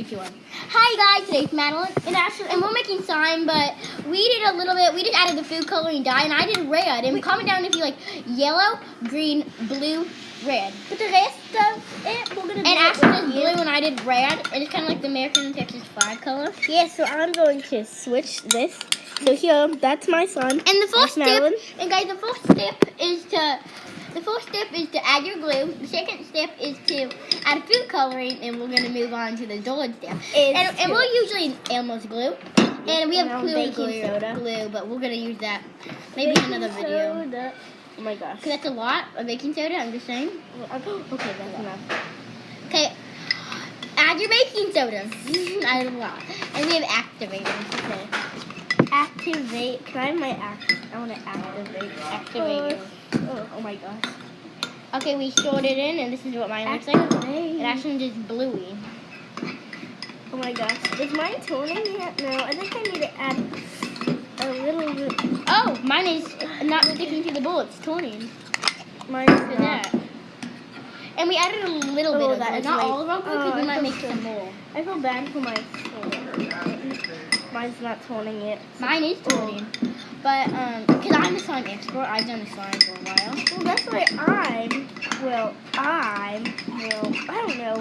Hi guys, today's Madeline and we're making slime, but we did a little bit. We just added the food coloring dye, and I did red. And comment down if you like yellow, green, blue, red. But the rest of it, we're gonna do. And Ashley did blue, and I did red. It's kind of like the American Texas flag color. Yeah, so I'm going to switch this. So here, that's my slime. And the first step, and guys, the first step is to add your glue. The second step is to add food coloring, and we're gonna move on to the third step. And we'll usually Elmo's glue, and we have clear glue, but we're gonna use that maybe in another video. Soda. Oh my gosh. Cause that's a lot of baking soda. I'm just saying. Okay, that's enough. Okay, add your baking soda. Add a lot, and we have activators. Okay. Activate. Can I have my I want to activate. Activators. Oh my gosh. Okay, we stored it in, and this is what mine looks like. It actually just bluey. Oh my gosh. Is mine toning yet? No, I think I need to add a little bit. Oh, mine is not sticking to the bowl. It's toning. Mine's Look at that. And we added a little bit of that. Not all of our glue, because we might make some more. I feel bad for my phone. Mine's not toning yet. Mine is toning. But, because I'm a slime expert, I've done the slime for a while. Well, that's why I don't know.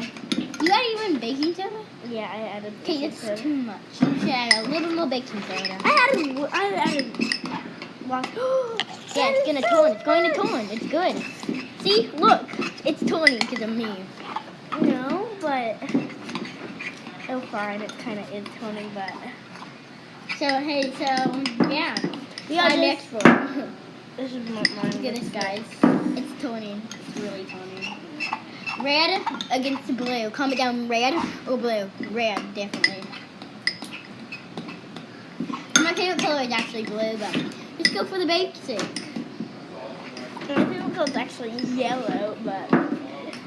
You added even baking soda? Yeah, I added Okay, baking that's soda. too much. You should add a little more baking soda. I added lots. Yeah, it's gonna turn. It's going to turn. It's good. See? Look. It's turning because of me. No, but oh, fine. It kind of is turning, but. So, hey, yeah. Yeah, I'm expert. This is mine. Look at this, guys. It's turning. It's really turning. Red against blue. Comment down red or blue. Red, definitely. My favorite color is actually blue, but let's go for the basic. My favorite color is actually yellow, but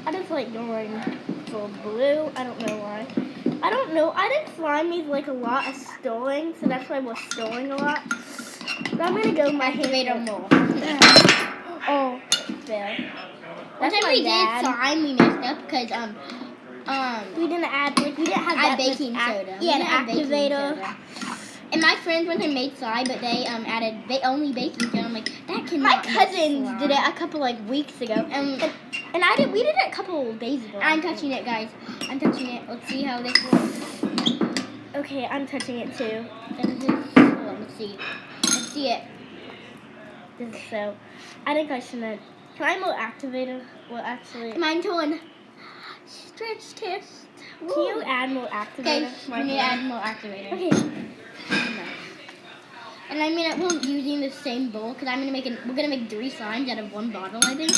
I just like going for blue. I don't know why. I don't know. I think slime needs like a lot of stirring, so that's why we're stirring a lot. But I'm gonna go my Activator more. Oh, fail. One time we did slime, we messed up because we didn't have baking soda. Yeah, an activator. And my friends went and made slime, but they added only baking soda. I'm like, that can. My cousins did it a couple weeks ago, and we did it a couple days ago. I'm touching it, guys. I'm touching it. Let's see how this works. Okay, I'm touching it too. Let's see. Let's see it. This is so. I think I shouldn't. Can I more activator? Well, actually. Mine to stretch test. Can you add more activator? Okay, we need to add more activator. Okay. No. And we're using the same bowl because we're gonna make 3 slimes out of 1 bottle, I think,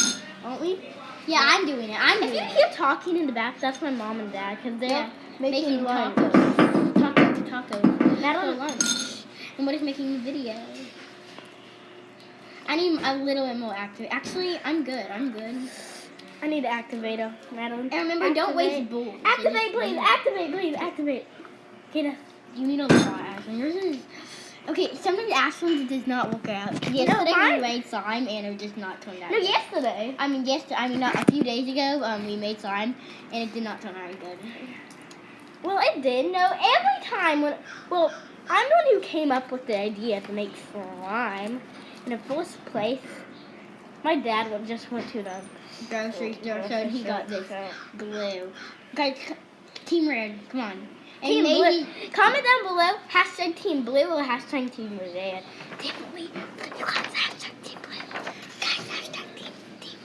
aren't we? Yeah, I'm doing it. If you hear talking in the back, that's my mom and dad because they're making lunch. Tacos. Madeline, For lunch. And we're just making a video. I need a little bit more activator. Actually, I'm good. I need an activator, Madeline. And remember, don't waste bowls. Activate, please. Activate. Okay, you need a lot, Ashlyn. Yours is... Okay, sometimes Ashlyn's does not work out. Yesterday we made slime and it did not turn out good. yesterday. Not a few days ago, we made slime and it did not turn out good. Well, it did. No, every time I'm the one who came up with the idea to make slime. In the first place, my dad just went to the grocery store, so he got this glue. Guys, Team Red, come on. Team Blue. Comment down below, hashtag Team Blue or hashtag Team Red. Definitely, you guys hashtag Team Blue. Guys, hashtag Team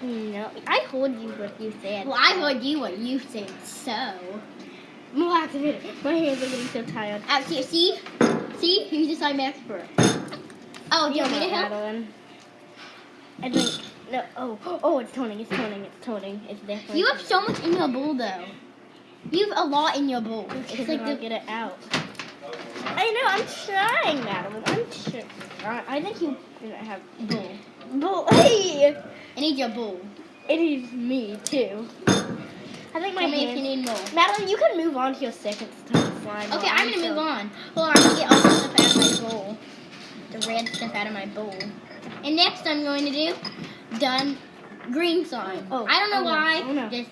Red. No, I heard you what you said. Well, I heard you what you said, so. More activated. My hands are getting so tired. See? Who's the slime expert? Oh, do you want me to help? I think, no, oh, it's toning. It's definitely. You have so much in your bowl, though. You have a lot in your bowl. It's like to get it out. I know, I'm trying, Madeline. I'm sure. I think you didn't have bowl. Hey! I need your bowl. It is me, too. I think my hands. If you need more. Madeline, you can move on to your second slime. Okay, I'm going to move on. Hold on, I'm going to get all the stuff out of my bowl. The red stuff out of my bowl. And next I'm going to do green slime. I don't know why. No. Just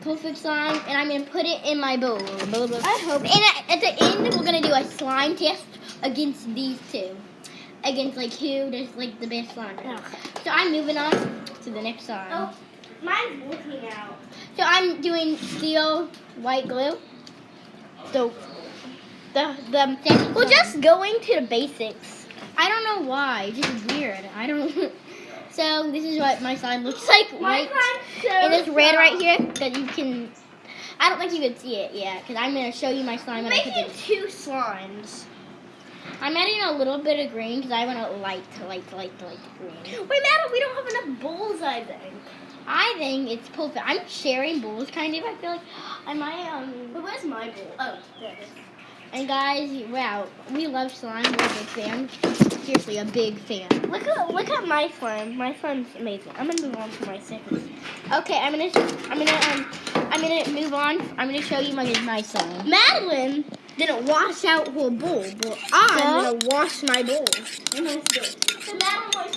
perfect slime, and I'm gonna put it in my bowl. I hope. And at the end, we're gonna do a slime test against these two, against like who does like the best slime. Okay. So I'm moving on to the next slime. Oh, mine's working out. So I'm doing steel white glue. So we're just going to the basics. I don't know why. It's just weird. I don't. So this is what my slime looks like. Right. And it's red right here that you can. I don't think you can see it yet because I'm gonna show you my slime. When Making I put two slimes. I'm adding a little bit of green because I want to light green. Wait, Madeline, we don't have enough bowls, I think. I think it's perfect. I'm sharing bowls kind of. I feel like I might But where's my bowl? Oh, there it is. And guys, wow, we love slime. We're a big fan. Seriously, a big fan. Look at my slime. My slime's amazing. I'm gonna move on to my second. Okay, I'm gonna move on. I'm gonna show you my slime. Madeline didn't wash out her bowl, but I'm gonna wash my bowl.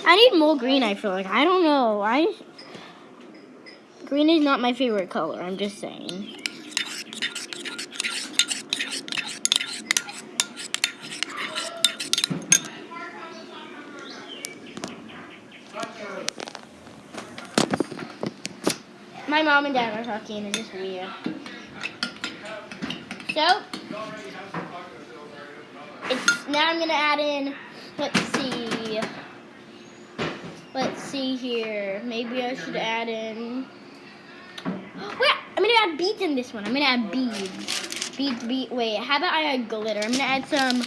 I need more green. I feel like I don't know. Green is not my favorite color. I'm just saying. My mom and dad are talking, and it's just weird. So, now I'm gonna add in. Let's see here. Maybe I should add in. Wait, I'm gonna add beads in this one. I'm gonna add beads. Wait, how about I add glitter? I'm gonna add some.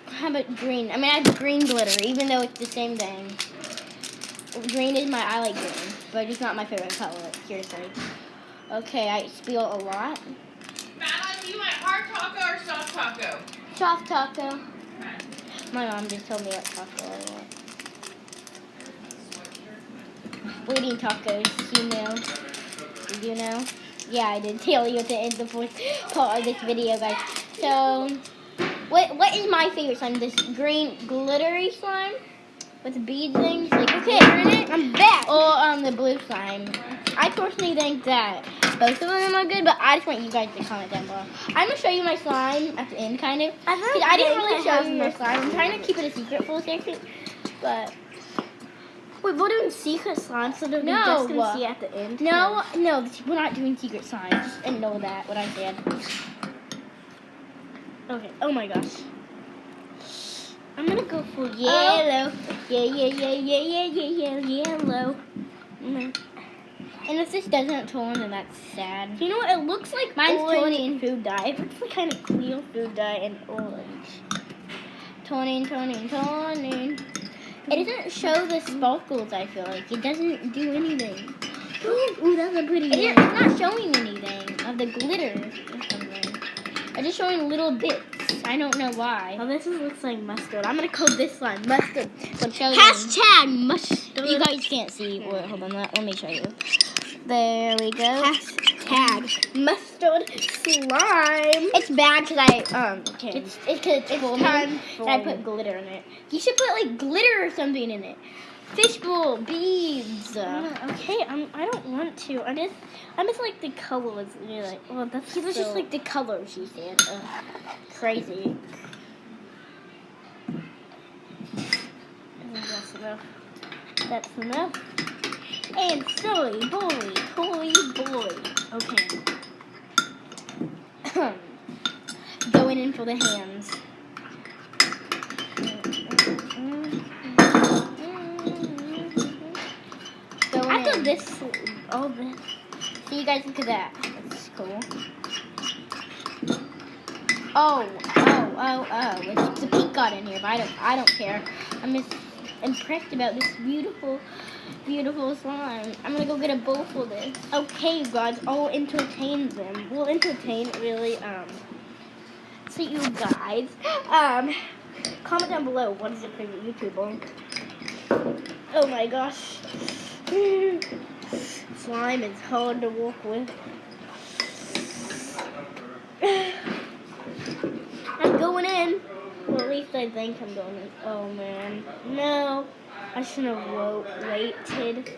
How about green? I'm gonna add green glitter, even though it's the same thing. Green is I like green, but it's not my favorite color, seriously. Okay, I spill a lot. Madeline, you want hard taco or soft taco? Soft taco. Okay. My mom just told me what taco I want. We're eating tacos, you know. Did you know? Yeah, I did tell you at the end of the fourth part of this video, guys. So, what is my favorite slime? This green glittery slime? With the bead things, like okay, in it. I'm back. Or the blue slime. I personally think that both of them are good, but I just want you guys to comment down below. I'm gonna show you my slime at the end, kind of. I didn't really show you your slime. I'm trying to keep it a secret for a second, but Wait, we're doing secret slime, so they're No. just gonna see at the end. no, we're not doing secret slime. Just know that what I said. Okay. Oh my gosh. I'm gonna go for Yellow. yellow. And if this doesn't tone, then that's sad. You know what? It looks like Mine's orange toning. food dye. It looks like kind of clear food dye and orange. Toning. It doesn't show the sparkles, I feel like. It doesn't do anything. Ooh, that's a pretty It's not showing anything of the glitter or something. It's just showing little bits. I don't know why. Oh, this looks like mustard. I'm gonna call this slime mustard. Hashtag mustard. You guys can't see. Wait, hold on. Let me show you. There we go. Hashtag mustard slime. It's bad because it's because it's full time and I put glitter in it. You should put like glitter or something in it. Fishbowl, beads. Okay, I don't want to. I just like the colors. Really like. Well, that's. He was just like the colors. You said. Crazy. That's enough. That's enough. And silly boy. Okay. Going in for the hands. After this, all this. See, you guys look at that. That's cool. Oh. It's the pink got in here, but I don't care. I'm just impressed about this beautiful slime. I'm gonna go get a bowl for this. Okay, guys, I'll entertain them. We'll entertain really so you guys. Comment down below what is your favorite YouTuber. Oh my gosh. Slime is hard to work with. I'm going in. Well, at least I think I'm going in. Oh man. No. I shouldn't have waited.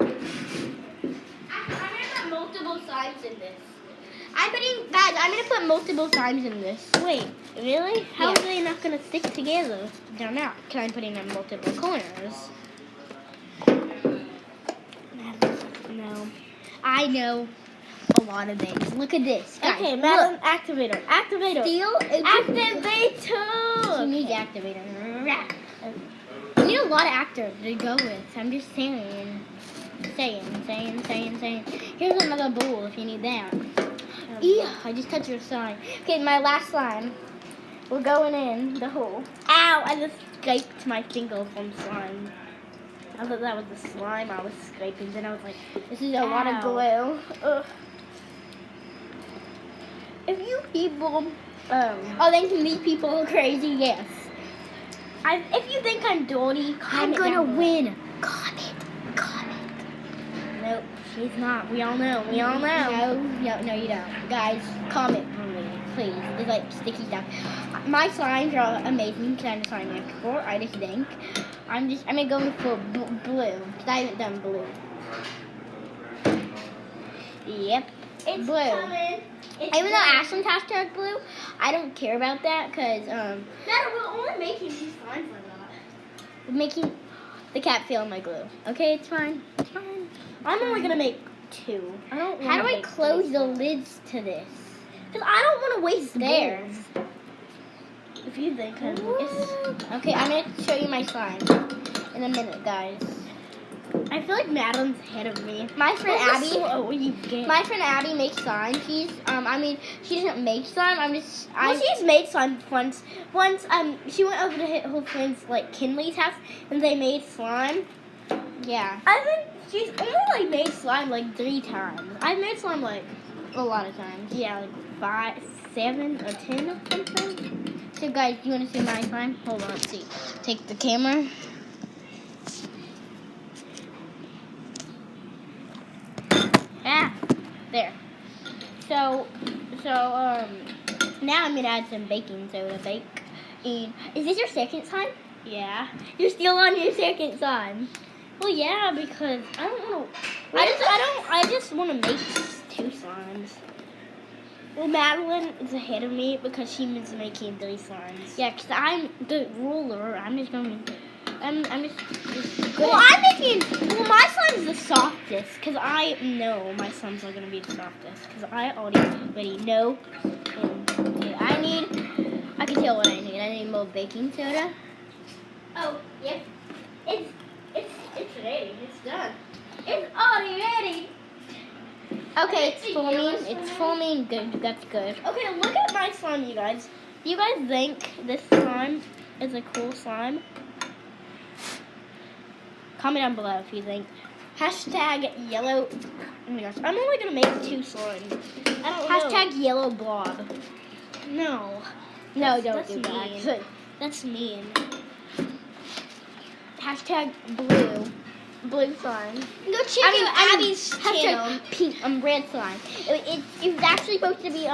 I have multiple slimes in this. I'm gonna put multiple slimes in this. Wait, really? How Yeah. are they not gonna stick together? They're not, because I'm putting in multiple corners. No. I know a lot of things. Look at this. Guys, Okay, look. Madeline, activator. Activator. Steel is You Activator. need activator. You need a lot of actors to go with. I'm just saying. Saying. Here's another bowl if you need that. Yeah, I just touched your slime. Okay, my last slime. We're going in the hole. Ow! I just scraped my finger from slime. I thought that was the slime I was scraping. Then I was like, This is a lot of Ow. glue. ugh. If you people, Oh, then these people are crazy. Yes. if you think I'm dirty, I'm comment gonna down below. win. Comment. Nope, she's not. We all know. We all know. No, you don't. Guys, comment for me, please. There's like sticky stuff. My slimes are amazing because I'm a slime expert. I just think. I'm gonna go for blue because I haven't done blue. Yep, It's blue. coming. It's Even though coming. Ashlyn's hashtag blue, I don't care about that because No, we're only making these slimes like that. making the cat feel my glue. Okay, it's fine. It's fine. I'm only gonna make 2. I don't. How do I close the lids to this? Because I don't want to waste There. bowls. If you think I'm Okay, I'm gonna show you my slime in a minute, guys. I feel like Madeline's ahead of me. My friend Abby. Slow you get. My friend Abby makes slime. She doesn't make slime. Well, she's made slime once. She went over to her friend's like Kinley's house, and they made slime. Yeah, I think she's only like made slime like 3 times. I've made slime like a lot of times. like 5, 7, or 10 or something. So guys, do you want to see my slime? Hold on, let's see. Take the camera. There. So now I'm gonna add some baking soda. And is this your second slime? Yeah. You're still on your second slime. Well, yeah, because I don't want to. I just want to make 2 slimes. Well, Madeline is ahead of me because she was making 3 slimes. Yeah, because I'm the ruler. I'm just going to. I'm just good. Well, my slime's the softest because I know my slimes are gonna be the softest because I already know. And I can tell what I need. I need more baking soda. Oh, yep. It's ready. It's done. It's already ready. Okay, think it's the forming. yellow It's slime- forming. Good. That's good. Okay, look at my slime, you guys. Do you guys think this slime is a cool slime? Comment down below if you think. Hashtag yellow. Oh my gosh, I'm only gonna make 2 slimes. I don't know. Hashtag yellow blob. No. No, don't That's do that. mean. That's mean. Hashtag blue slime. Go check out Abby's channel. Hashtag pink, red slime. It was actually supposed to be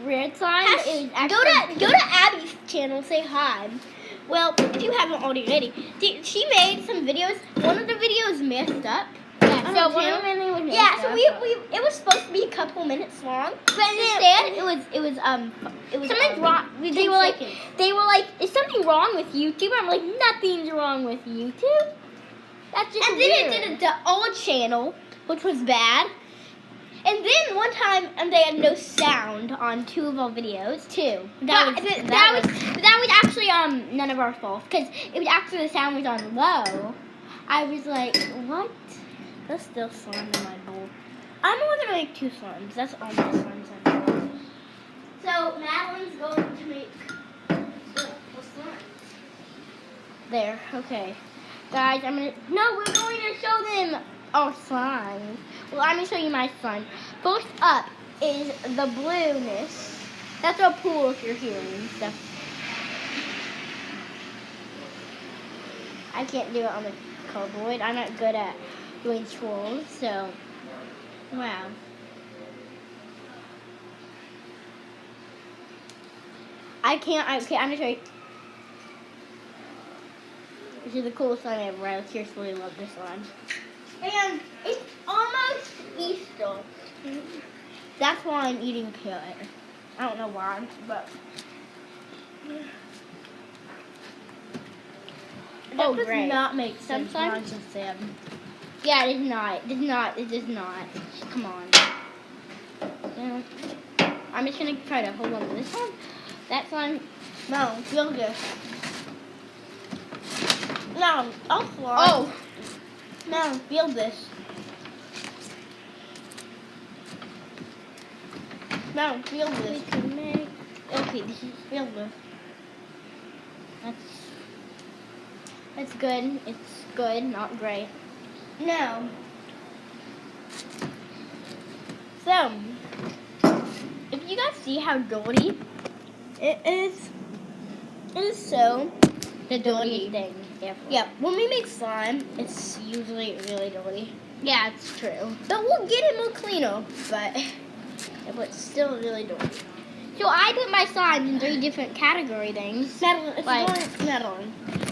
red slime. But it was actually Go to Abby's channel. Say hi. Well, if you haven't already, she made some videos. One of the videos messed up. Yeah, On so her one channel. of them was messed Yeah, so up. it was supposed to be a couple minutes long, but Instead, instead it was something's wrong. They were like, is something wrong with YouTube? I'm like, nothing's wrong with YouTube. That's just and weird. then it did the old channel, which was bad. And then one time they had no sound on 2 of our videos. That was actually none of our fault because it was actually the sound was on low. I was like, what? There's still slime in my bowl. I'm only gonna make 2 slimes. That's all my slimes I have. So Madeline's going to make the slimes. There, okay. Guys, we're going to show them our slime. Well, I'm going to show you my slime. First up is the blueness. That's a pool if you're hearing stuff. I can't do it on the cardboard. I'm not good at doing swirls, so, wow. Okay, I'm going to show you. This is the coolest slime ever. I seriously love this slime. And it's almost Easter. That's why I'm eating carrot. I don't know why, but that Oh, does great. not make sense. Sometimes- What I just said. Yeah, it is not. It does not. It does not. Come on. Yeah. I'm just gonna try to hold on to this one. That slime. No, feel this. No, I'll fly. Oh. No, feel this. No, feel We this. can make. Okay, this is. Feel this. That's good. It's good, not great. No. So, if you guys see how dirty it is so The dirty. thing. Yeah, when we make slime, it's usually really dirty. Yeah, it's true. But we'll get it more cleaner, but it's still really dirty. So I put my slimes in 3 different category things. Metal, it's Like- going metal.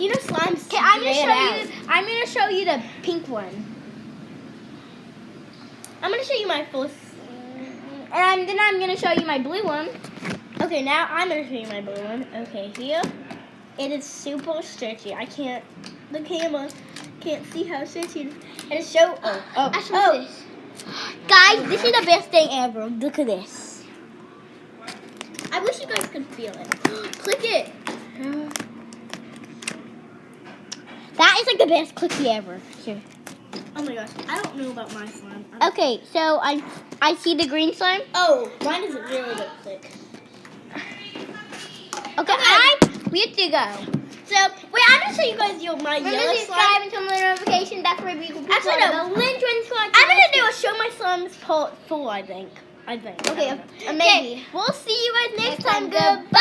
You know slime's Okay, I'm gonna grayed show out. you. I'm gonna show you the pink one, I'm gonna show you my first. and then I'm gonna show you my blue one. Okay, now I'm gonna show you my blue one. Okay, here it is super stretchy. The camera can't see how stretchy it is. And it's so. This. Guys, this is the best thing ever. Look at this. I wish you guys could feel it. Click it. That is like the best cookie ever. Here. Oh my gosh, I don't know about my slime. Okay, so I see the green slime. Oh, mine is really bit thick. Okay, we have to go. So, wait, I'm gonna show you guys my Remember yellow to slime. subscribe and turn on the notification. That's where we can put Actually, no. the Lyn Twins slime. I'm gonna do a show my slimes part 4, I think. Okay, I don't know. maybe. We'll see you guys next time. Goodbye. Goodbye.